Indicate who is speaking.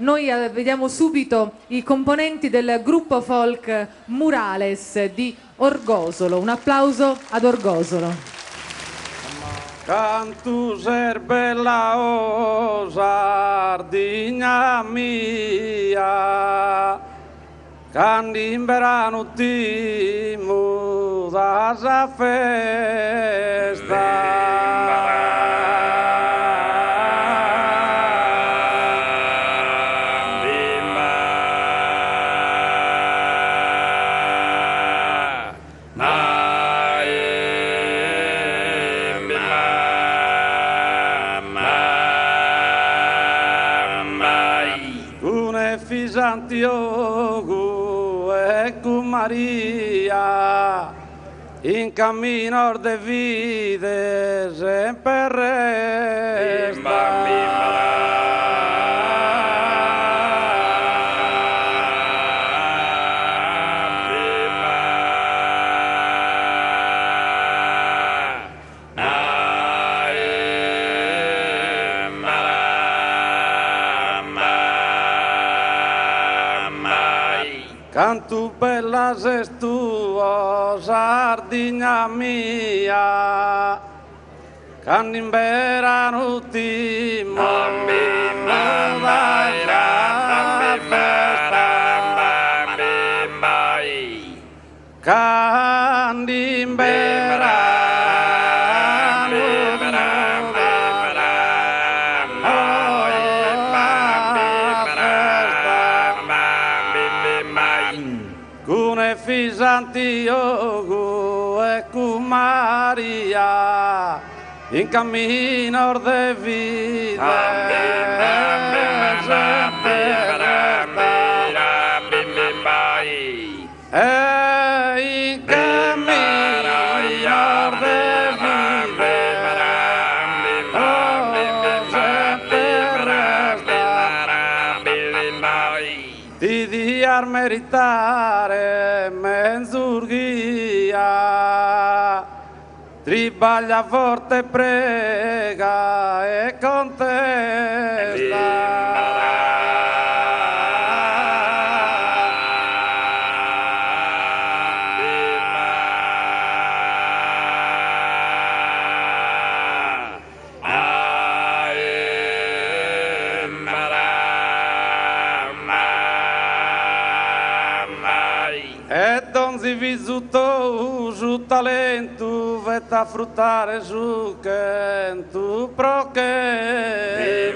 Speaker 1: noi vediamo subito i componenti del gruppo folk Murales di Orgosolo. Un applauso ad Orgosolo.
Speaker 2: Cantu ser bella o Sardigna mia, candimbera n'ultimo da sa festa. Santiogu e cu Maria in cammino de vide sempre resta. Cantu bella ses tu, o Sardigna mia, candimbera n'ultimo candimbera Santiogu e cu Maria in cammino de vide in cammino de vide ti diar meritare menzurghia, tribaglia forte, prega e contesta. E donzi visuto su talento vetta a fruttare su che tu proche.